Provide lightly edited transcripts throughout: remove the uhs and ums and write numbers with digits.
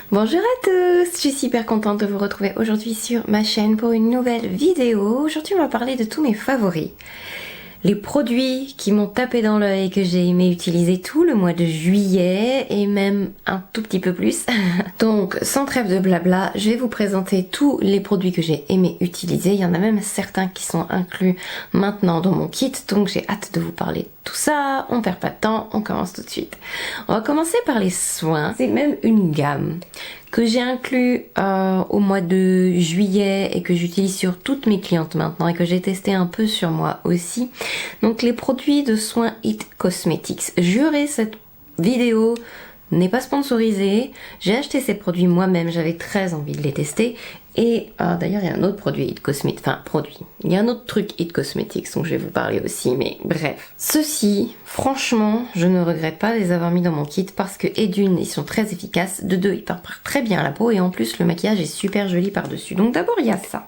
Bonjour à tous, je suis super contente de vous retrouver aujourd'hui sur ma chaîne pour une nouvelle vidéo. Aujourd'hui on va parler de tous mes favoris. Les produits qui m'ont tapé dans l'œil, que j'ai aimé utiliser tout le mois de juillet et même un tout petit peu plus. Donc sans trêve de blabla, je vais vous présenter tous les produits que j'ai aimé utiliser. Il y en a même certains qui sont inclus maintenant dans mon kit, donc j'ai hâte de vous parler de tout ça. On perd pas de temps, on commence tout de suite. On va commencer par les soins. C'est même une gamme que j'ai inclus au mois de juillet et que j'utilise sur toutes mes clientes maintenant et que j'ai testé un peu sur moi aussi. Donc les produits de soins It Cosmetics. Jurez, cette vidéo n'est pas sponsorisée. J'ai acheté ces produits moi-même, j'avais très envie de les tester. Et d'ailleurs il y a un autre produit It Cosmetics, enfin produit, il y a un autre truc It Cosmetics dont je vais vous parler aussi, mais bref. Ceux-ci, franchement, je ne regrette pas de les avoir mis dans mon kit parce que, et d'une, ils sont très efficaces, de deux, ils préparent très bien la peau et en plus le maquillage est super joli par-dessus. Donc d'abord il y a ça.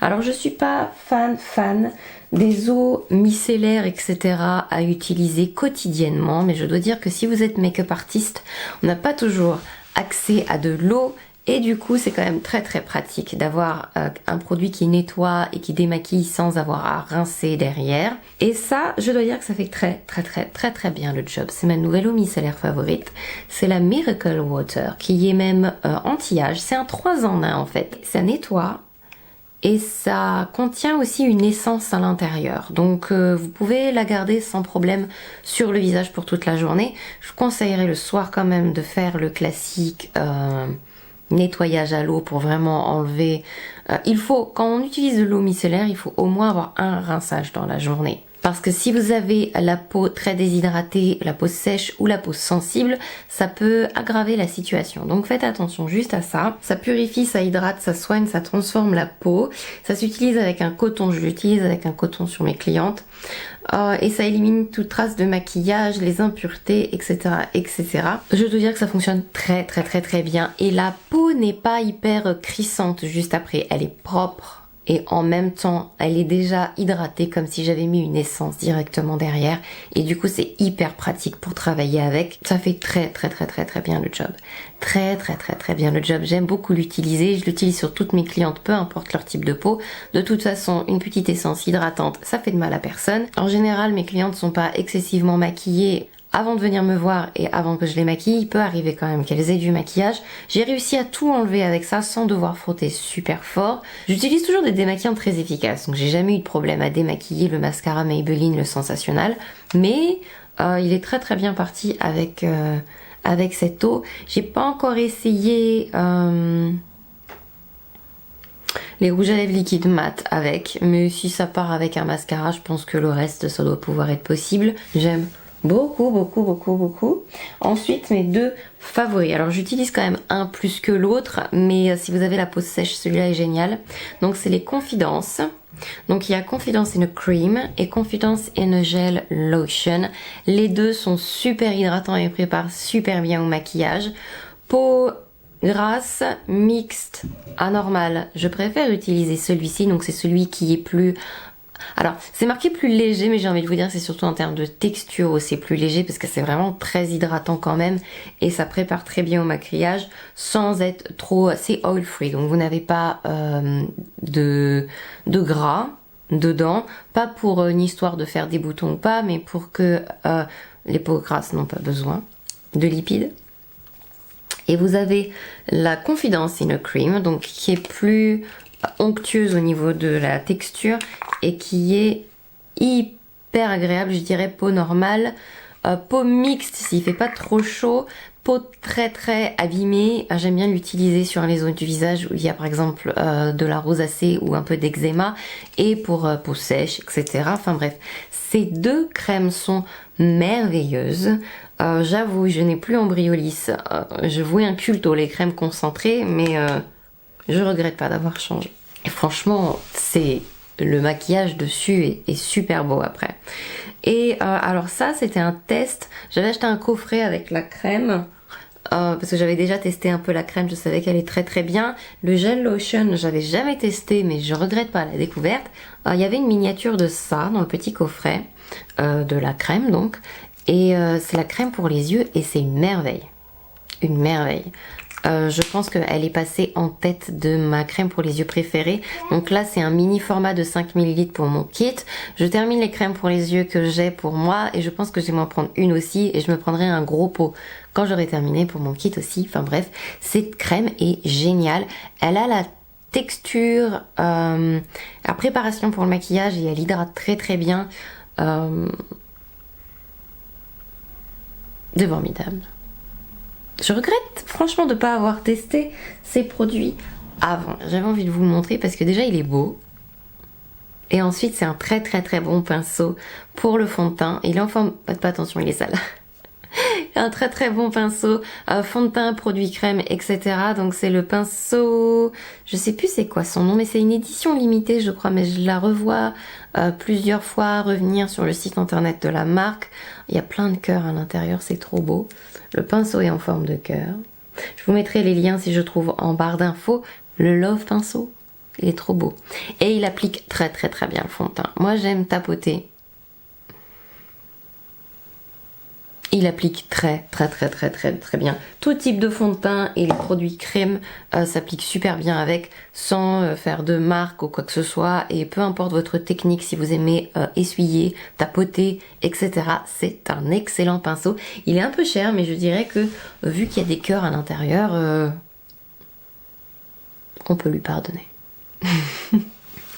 Alors je suis pas fan des eaux micellaires, etc. à utiliser quotidiennement, mais je dois dire que si vous êtes make-up artiste, on n'a pas toujours accès à de l'eau. Et du coup, c'est quand même très pratique d'avoir un produit qui nettoie et qui démaquille sans avoir à rincer derrière. Et ça, je dois dire que ça fait très bien le job. C'est ma nouvelle eau micellaire favorite. C'est la Miracle Water, qui est même anti-âge. C'est un 3 en 1 en fait. Ça nettoie et ça contient aussi une essence à l'intérieur. Donc vous pouvez la garder sans problème sur le visage pour toute la journée. Je vous conseillerais le soir quand même de faire le classique nettoyage à l'eau pour vraiment enlever. Il faut, quand on utilise de l'eau micellaire, il faut au moins avoir un rinçage dans la journée. Parce que si vous avez la peau très déshydratée, la peau sèche ou la peau sensible, ça peut aggraver la situation. Donc faites attention juste à ça. Ça purifie, ça hydrate, ça soigne, ça transforme la peau. Ça s'utilise avec un coton, je l'utilise avec un coton sur mes clientes. Et ça élimine toute trace de maquillage, les impuretés, etc. Je dois dire que ça fonctionne très bien. Et la peau n'est pas hyper crissante juste après, elle est propre. Et en même temps, elle est déjà hydratée comme si j'avais mis une essence directement derrière. Et du coup, c'est hyper pratique pour travailler avec. Ça fait très bien le job. Très bien le job. J'aime beaucoup l'utiliser. Je l'utilise sur toutes mes clientes, peu importe leur type de peau. De toute façon, une petite essence hydratante, ça fait de mal à personne. En général, mes clientes sont pas excessivement maquillées. Avant de venir me voir et avant que je les maquille, il peut arriver quand même qu'elles aient du maquillage. J'ai réussi à tout enlever avec ça sans devoir frotter super fort. J'utilise toujours des démaquillants très efficaces, donc j'ai jamais eu de problème à démaquiller le mascara Maybelline, le Sensationnel. Mais il est très bien parti avec cette eau. J'ai pas encore essayé les rouges à lèvres liquides mat avec, mais si ça part avec un mascara, je pense que le reste ça doit pouvoir être possible. J'aime beaucoup. Ensuite, mes deux favoris. Alors, j'utilise quand même un plus que l'autre, mais si vous avez la peau sèche, celui-là est génial. Donc, c'est les Confidence. Donc, il y a Confidence in a Cream et Confidence in a Gel Lotion. Les deux sont super hydratants et préparent super bien au maquillage. Peau grasse, mixte, anormale. Je préfère utiliser celui-ci. Donc, c'est celui qui est plus... Alors, c'est marqué plus léger, mais j'ai envie de vous dire que c'est surtout en termes de texture où c'est plus léger parce que c'est vraiment très hydratant quand même et ça prépare très bien au maquillage sans être trop... C'est oil free, donc vous n'avez pas de gras dedans. Pas pour une histoire de faire des boutons ou pas, mais pour que les peaux grasses n'ont pas besoin de lipides. Et vous avez la Confidence in a Cream, donc qui est plus onctueuse au niveau de la texture et qui est hyper agréable, je dirais peau normale, peau mixte s'il fait pas trop chaud, peau très abîmée. J'aime bien l'utiliser sur les zones du visage où il y a par exemple de la rosacée ou un peu d'eczéma et pour peau sèche, etc. Enfin bref, ces deux crèmes sont merveilleuses. J'avoue, je n'ai plus Embryolisse. Je vouais un culte aux lait crème concentrées, mais je regrette pas d'avoir changé. Et franchement, c'est le maquillage dessus est super beau après. Et alors ça, c'était un test. J'avais acheté un coffret avec la crème parce que j'avais déjà testé un peu la crème, je savais qu'elle est très très bien. Le gel lotion, j'avais jamais testé, mais je regrette pas la découverte. Il y avait une miniature de ça dans le petit coffret, de la crème donc. Et c'est la crème pour les yeux et c'est une merveille. Une merveille. Je pense qu'elle est passée en tête de ma crème pour les yeux préférée. Donc là, c'est un mini format de 5 ml pour mon kit. Je termine les crèmes pour les yeux que j'ai pour moi et je pense que je vais m'en prendre une aussi et je me prendrai un gros pot quand j'aurai terminé pour mon kit aussi. Enfin bref, cette crème est géniale. Elle a la texture, la préparation pour le maquillage et elle hydrate très très bien. C'est formidable. Je regrette franchement de ne pas avoir testé ces produits avant. J'avais envie de vous le montrer parce que déjà il est beau. Et ensuite c'est un très très très bon pinceau pour le fond de teint. Il est en forme... Pas attention, il est sale. Un très très bon pinceau, fond de teint, produit crème, etc. Donc c'est le pinceau... Je sais plus c'est quoi son nom, mais c'est une édition limitée je crois. Mais je la revois plusieurs fois revenir sur le site internet de la marque. Il y a plein de cœurs à l'intérieur, c'est trop beau. Le pinceau est en forme de cœur. Je vous mettrai les liens si je trouve en barre d'infos. Le Love pinceau, il est trop beau. Et il applique très très très bien le fond de teint. Moi j'aime tapoter. Il applique très bien. Tout type de fond de teint et les produits crème s'appliquent super bien avec, sans faire de marque ou quoi que ce soit. Et peu importe votre technique, si vous aimez essuyer, tapoter, etc. C'est un excellent pinceau. Il est un peu cher, mais je dirais que vu qu'il y a des cœurs à l'intérieur, on peut lui pardonner.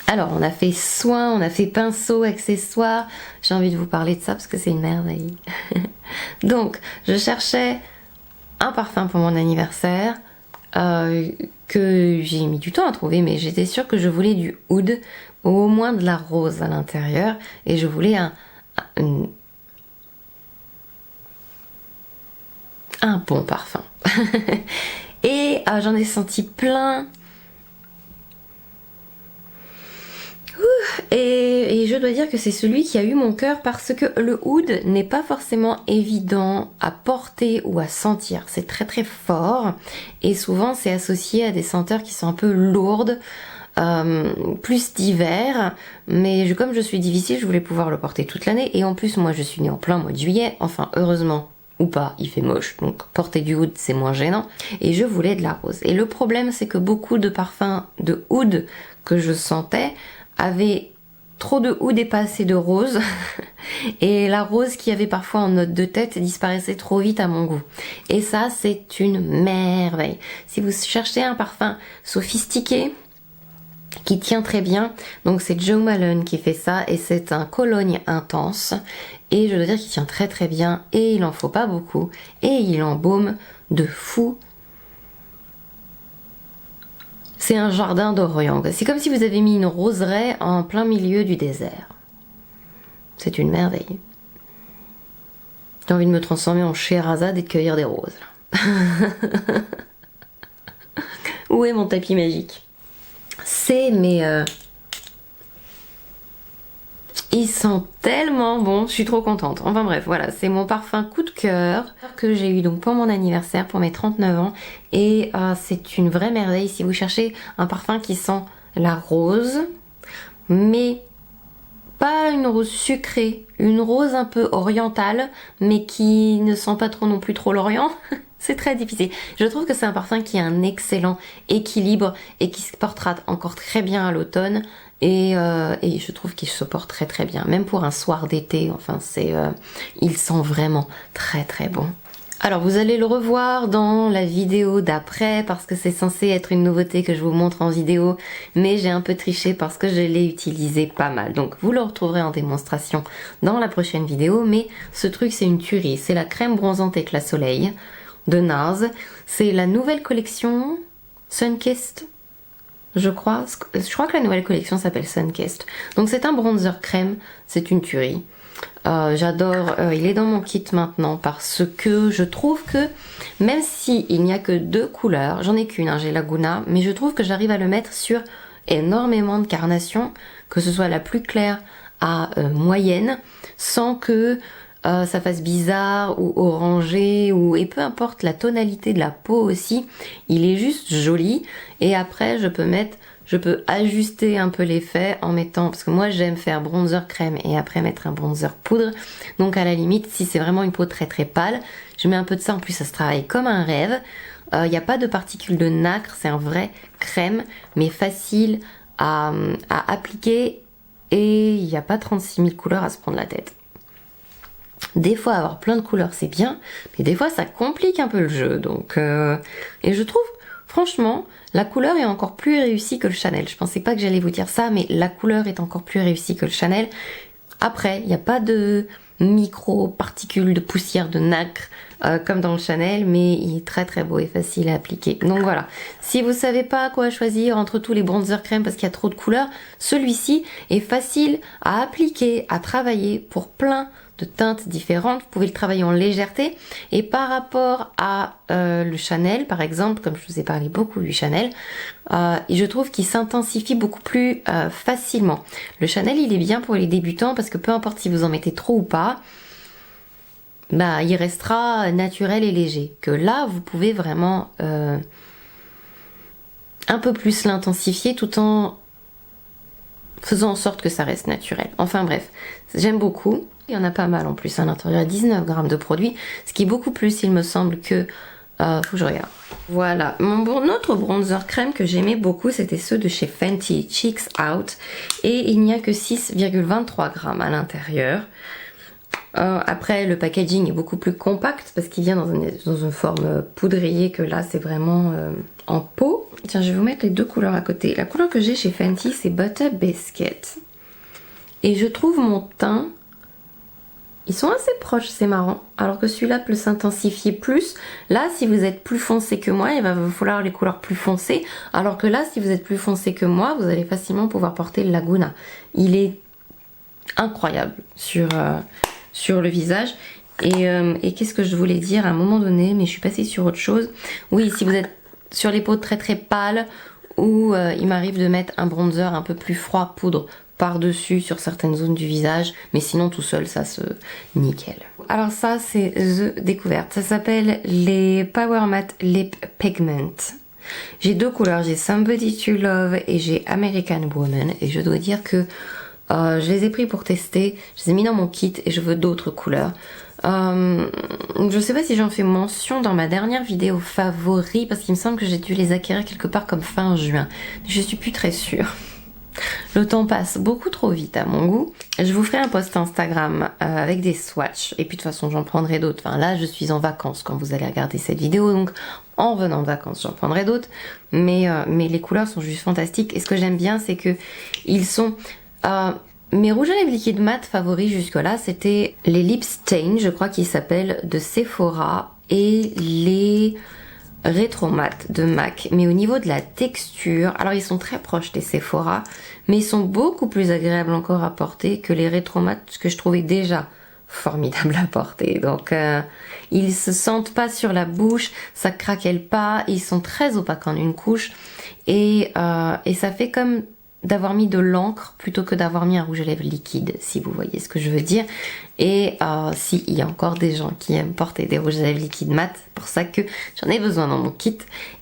Alors, on a fait soins, on a fait pinceaux, accessoires. J'ai envie de vous parler de ça parce que c'est une merveille. Donc, je cherchais un parfum pour mon anniversaire que j'ai mis du temps à trouver, mais j'étais sûre que je voulais du oud ou au moins de la rose à l'intérieur. Et je voulais un bon parfum. Et j'en ai senti plein. Et je dois dire que c'est celui qui a eu mon cœur parce que le oud n'est pas forcément évident à porter ou à sentir. C'est très très fort et souvent c'est associé à des senteurs qui sont un peu lourdes, plus d'hiver. Mais comme je suis difficile, je voulais pouvoir le porter toute l'année. Et en plus, moi je suis née en plein mois de juillet, enfin heureusement. Ou pas, il fait moche, donc porter du oud c'est moins gênant. Et je voulais de la rose. Et le problème c'est que beaucoup de parfums de oud que je sentais avait trop de oud et pas assez de rose. Et la rose qui avait parfois en note de tête disparaissait trop vite à mon goût. Et ça, c'est une merveille. Si vous cherchez un parfum sophistiqué, qui tient très bien, donc c'est Jo Malone qui fait ça, et c'est un Cologne intense. Et je dois dire qu'il tient très très bien, et il en faut pas beaucoup, et il embaume de fou. C'est un jardin d'Orient. C'est comme si vous avez mis une roseraie en plein milieu du désert. C'est une merveille. J'ai envie de me transformer en Scheherazade et de cueillir des roses. Où est mon tapis magique? C'est ils sont tellement bons, je suis trop contente. Enfin bref, voilà, c'est mon parfum coup de cœur que j'ai eu donc pour mon anniversaire, pour mes 39 ans. Et c'est une vraie merveille si vous cherchez un parfum qui sent la rose, mais pas une rose sucrée, une rose un peu orientale, mais qui ne sent pas trop non plus trop l'Orient. C'est très difficile. Je trouve que c'est un parfum qui a un excellent équilibre et qui se portera encore très bien à l'automne. Et je trouve qu'il se porte très très bien. Même pour un soir d'été, enfin il sent vraiment très très bon. Alors vous allez le revoir dans la vidéo d'après parce que c'est censé être une nouveauté que je vous montre en vidéo, mais j'ai un peu triché parce que je l'ai utilisé pas mal. Donc vous le retrouverez en démonstration dans la prochaine vidéo, mais ce truc c'est une tuerie. C'est la crème bronzante éclat soleil de NARS. C'est la nouvelle collection Sunkissed, je crois que la nouvelle collection s'appelle Sunkissed. Donc c'est un bronzer crème, c'est une tuerie. J'adore, il est dans mon kit maintenant parce que je trouve que même si il n'y a que 2 couleurs, j'en ai qu'une, hein, j'ai Laguna, mais je trouve que j'arrive à le mettre sur énormément de carnations, que ce soit la plus claire à moyenne, sans que ça fasse bizarre ou orangé et peu importe la tonalité de la peau aussi, il est juste joli. Et après je peux ajuster un peu l'effet en mettant, parce que moi j'aime faire bronzer crème et après mettre un bronzer poudre. Donc à la limite, si c'est vraiment une peau très très pâle, je mets un peu de ça. En plus ça se travaille comme un rêve. Il n'y a pas de particules de nacre, c'est un vrai crème, mais facile à appliquer et il n'y a pas 36 000 couleurs à se prendre la tête. Des fois avoir plein de couleurs c'est bien, mais des fois ça complique un peu le jeu. Donc, et je trouve franchement la couleur est encore plus réussie que le Chanel. Je pensais pas que j'allais vous dire ça, mais la couleur est encore plus réussie que le Chanel. Après, il n'y a pas de micro-particules de poussière de nacre comme dans le Chanel, mais il est très très beau et facile à appliquer. Donc voilà, si vous savez pas quoi choisir entre tous les bronzers crème parce qu'il y a trop de couleurs, celui-ci est facile à appliquer, à travailler pour plein de teintes différentes. Vous pouvez le travailler en légèreté, et par rapport à le Chanel par exemple, comme je vous ai parlé beaucoup du Chanel, je trouve qu'il s'intensifie beaucoup plus facilement. Le Chanel il est bien pour les débutants parce que peu importe si vous en mettez trop ou pas, bah il restera naturel et léger. Que là vous pouvez vraiment un peu plus l'intensifier tout en faisant en sorte que ça reste naturel. Enfin bref, j'aime beaucoup. Il y en a pas mal en plus à l'intérieur, 19 grammes de produit, ce qui est beaucoup plus il me semble que... faut que je regarde. Voilà, autre bronzer crème que j'aimais beaucoup, c'était ceux de chez Fenty, Cheeks Out, et il n'y a que 6,23 grammes à l'intérieur. Après le packaging est beaucoup plus compact parce qu'il vient dans une forme poudrier, que là c'est vraiment en pot. Tiens, je vais vous mettre les deux couleurs à côté. La couleur que j'ai chez Fenty c'est Butter Biscuit, et je trouve mon teint, ils sont assez proches, c'est marrant, alors que celui-là peut s'intensifier plus. Là, si vous êtes plus foncé que moi, il va vous falloir les couleurs plus foncées, alors que là, si vous êtes plus foncé que moi, vous allez facilement pouvoir porter le Laguna. Il est incroyable sur le visage. Et qu'est-ce que je voulais dire à un moment donné, mais je suis passée sur autre chose. Oui, si vous êtes sur les peaux très très pâles, ou il m'arrive de mettre un bronzer un peu plus froid, poudre, par-dessus sur certaines zones du visage, mais sinon tout seul ça se nickel. Alors ça c'est The Découverte, ça s'appelle les Power Matte Lip Pigment. J'ai deux couleurs, j'ai Somebody to Love et j'ai American Woman, et je dois dire que je les ai pris pour tester, je les ai mis dans mon kit et je veux d'autres couleurs. Je sais pas si j'en fais mention dans ma dernière vidéo favori, parce qu'il me semble que j'ai dû les acquérir quelque part comme fin juin, mais je suis plus très sûre. Le temps passe beaucoup trop vite à mon goût. Je vous ferai un post Instagram avec des swatchs, et puis de toute façon j'en prendrai d'autres. Enfin là je suis en vacances quand vous allez regarder cette vidéo, donc en revenant de vacances j'en prendrai d'autres. Mais les couleurs sont juste fantastiques, et ce que j'aime bien c'est que ils sont... mes rouges à lèvres liquides mat favoris jusque là c'était les Lip Stain, je crois qu'ils s'appellent, de Sephora, et les Retro Matte de MAC. Mais au niveau de la texture, alors ils sont très proches des Sephora, mais ils sont beaucoup plus agréables encore à porter que les Retro Matte, que je trouvais déjà formidable à porter. Donc ils se sentent pas sur la bouche, ça craquelle pas, ils sont très opaques en une couche, et ça fait comme d'avoir mis de l'encre plutôt que d'avoir mis un rouge à lèvres liquide, si vous voyez ce que je veux dire. Et s'il y a encore des gens qui aiment porter des rouges à lèvres liquides mat, c'est pour ça que j'en ai besoin dans mon kit,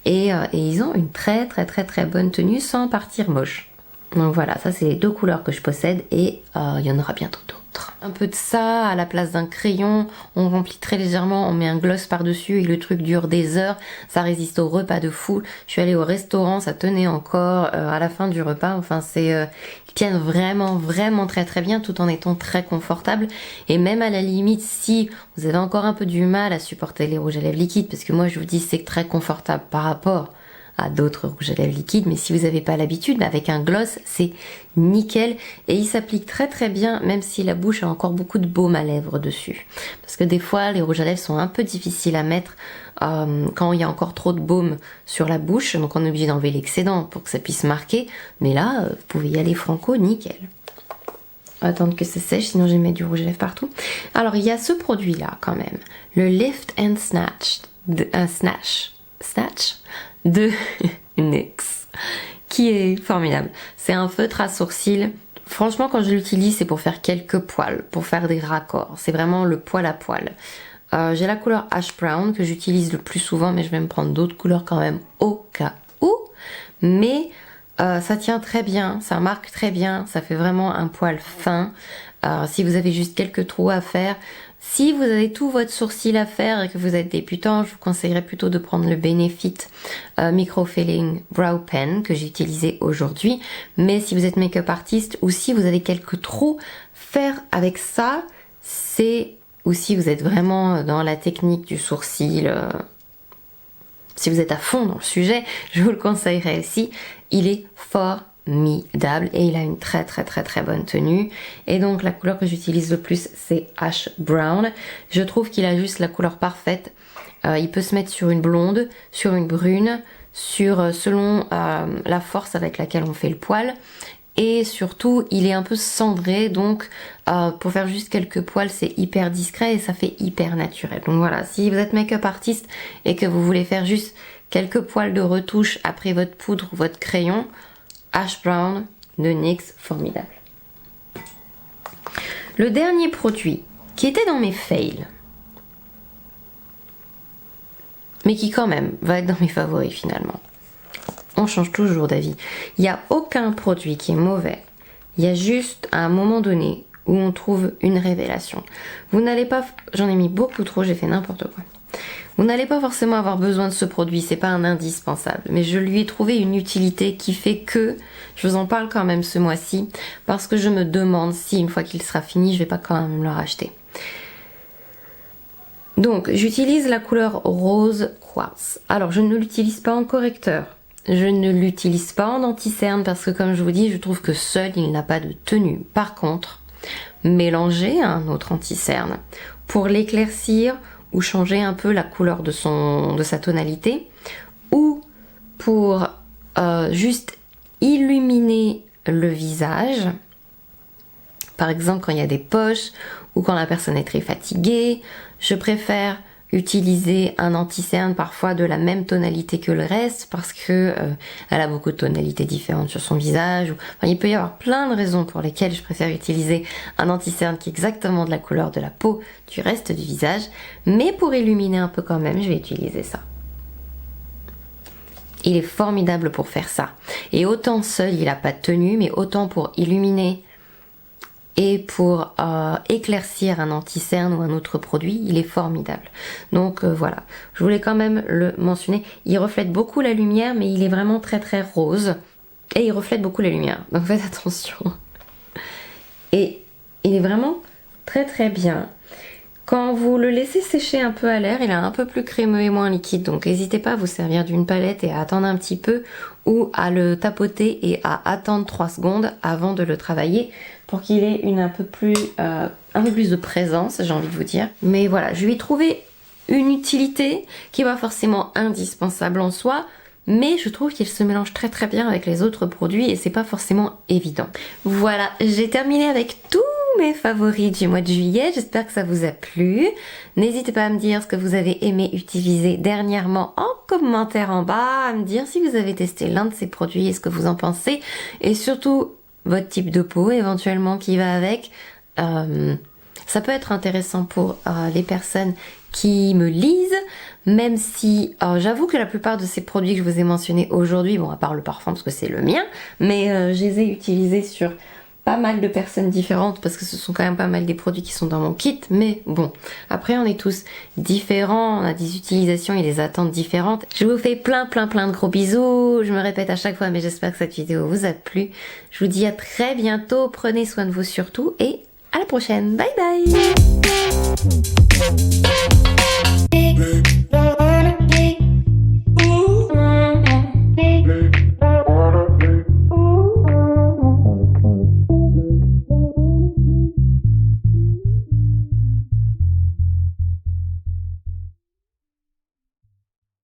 et ils ont une très très très très bonne tenue sans partir moche. Donc voilà, ça c'est les deux couleurs que je possède, et il y en aura bientôt d'autres. Un peu de ça à la place d'un crayon, on remplit très légèrement, on met un gloss par dessus et le truc dure des heures, ça résiste au repas de fou. Je suis allée au restaurant, ça tenait encore à la fin du repas, enfin ils tiennent vraiment vraiment très très bien tout en étant très confortables. Et même à la limite, si vous avez encore un peu du mal à supporter les rouges à lèvres liquides, parce que moi je vous dis c'est très confortable par rapport à d'autres rouges à lèvres liquides, mais si vous n'avez pas l'habitude, avec un gloss c'est nickel, et il s'applique très très bien même si la bouche a encore beaucoup de baume à lèvres dessus, parce que des fois les rouges à lèvres sont un peu difficiles à mettre quand il y a encore trop de baume sur la bouche, donc on est obligé d'enlever l'excédent pour que ça puisse marquer, mais là vous pouvez y aller franco, nickel. Attendre que ça sèche, sinon je vais mettre du rouge à lèvres partout. Alors il y a ce produit là quand même, le Lift and Snatch de NYX, qui est formidable. C'est un feutre à sourcils franchement quand je l'utilise c'est pour faire quelques poils, pour faire des raccords, c'est vraiment le poil à poil. J'ai la couleur Ash Brown que j'utilise le plus souvent, mais je vais me prendre d'autres couleurs quand même au cas où. Mais ça tient très bien, ça marque très bien, ça fait vraiment un poil fin. Si vous avez juste quelques trous à faire, si vous avez tout votre sourcil à faire et que vous êtes débutant, je vous conseillerais plutôt de prendre le Benefit Micro Filling Brow Pen que j'ai utilisé aujourd'hui. Mais si vous êtes make-up artiste ou si vous avez quelques trous, faire avec ça, c'est... Ou si vous êtes vraiment dans la technique du sourcil, si vous êtes à fond dans le sujet, je vous le conseillerais aussi. Il est formidable et il a une très bonne tenue. Et donc la couleur que j'utilise le plus c'est Ash Brown. Je trouve qu'il a juste la couleur parfaite. Il peut se mettre sur une blonde, sur une brune, selon la force avec laquelle on fait le poil. Et surtout, il est un peu cendré, donc pour faire juste quelques poils, c'est hyper discret et ça fait hyper naturel. Donc voilà, si vous êtes make-up artiste et que vous voulez faire juste quelques poils de retouche après votre poudre ou votre crayon, Ash Brown de NYX, formidable. Le dernier produit qui était dans mes fails, mais qui quand même va être dans mes favoris finalement. On change toujours d'avis. Il n'y a aucun produit qui est mauvais. Il y a juste un moment donné où on trouve une révélation. Vous n'allez pas... J'en ai mis beaucoup trop, j'ai fait n'importe quoi. Vous n'allez pas forcément avoir besoin de ce produit, c'est pas un indispensable. Mais je lui ai trouvé une utilité qui fait que... Je vous en parle quand même ce mois-ci, parce que je me demande si une fois qu'il sera fini, je vais pas quand même le racheter. Donc, j'utilise la couleur rose quartz. Alors, je ne l'utilise pas en correcteur. Je ne l'utilise pas en anti-cerne parce que comme je vous dis, je trouve que seul il n'a pas de tenue. Par contre, mélanger un autre anti-cerne pour l'éclaircir ou changer un peu la couleur de sa tonalité ou pour juste illuminer le visage, par exemple quand il y a des poches ou quand la personne est très fatiguée, je préfère utiliser un anti-cerne parfois de la même tonalité que le reste parce que elle a beaucoup de tonalités différentes sur son visage. Enfin, il peut y avoir plein de raisons pour lesquelles je préfère utiliser un anti-cerne qui est exactement de la couleur de la peau du reste du visage, mais pour illuminer un peu quand même, je vais utiliser ça. Il est formidable pour faire ça. Et autant seul, il n'a pas de tenue, mais autant pour illuminer et pour éclaircir un anti-cerne ou un autre produit, il est formidable. Donc voilà, je voulais quand même le mentionner. Il reflète beaucoup la lumière, mais il est vraiment très rose. Et il reflète beaucoup la lumière, donc faites attention. Et il est vraiment très bien. Quand vous le laissez sécher un peu à l'air, il est un peu plus crémeux et moins liquide. Donc n'hésitez pas à vous servir d'une palette et à attendre un petit peu ou à le tapoter et à attendre 3 secondes avant de le travailler pour qu'il ait un peu plus de présence, j'ai envie de vous dire. Mais voilà, je lui ai trouvé une utilité qui n'est pas forcément indispensable en soi, mais je trouve qu'il se mélange très bien avec les autres produits et c'est pas forcément évident. Voilà, j'ai terminé avec tous mes favoris du mois de juillet, j'espère que ça vous a plu. N'hésitez pas à me dire ce que vous avez aimé utiliser dernièrement en commentaire en bas, à me dire si vous avez testé l'un de ces produits et ce que vous en pensez, et surtout votre type de peau éventuellement qui va avec. Ça peut être intéressant pour les personnes qui me lisent, même si j'avoue que la plupart de ces produits que je vous ai mentionnés aujourd'hui, bon à part le parfum parce que c'est le mien, mais je les ai utilisés sur pas mal de personnes différentes parce que ce sont quand même pas mal des produits qui sont dans mon kit, mais bon, après on est tous différents, on a des utilisations et des attentes différentes. Je vous fais plein de gros bisous, je me répète à chaque fois mais j'espère que cette vidéo vous a plu. Je vous dis à très bientôt, prenez soin de vous surtout et à la prochaine, bye bye.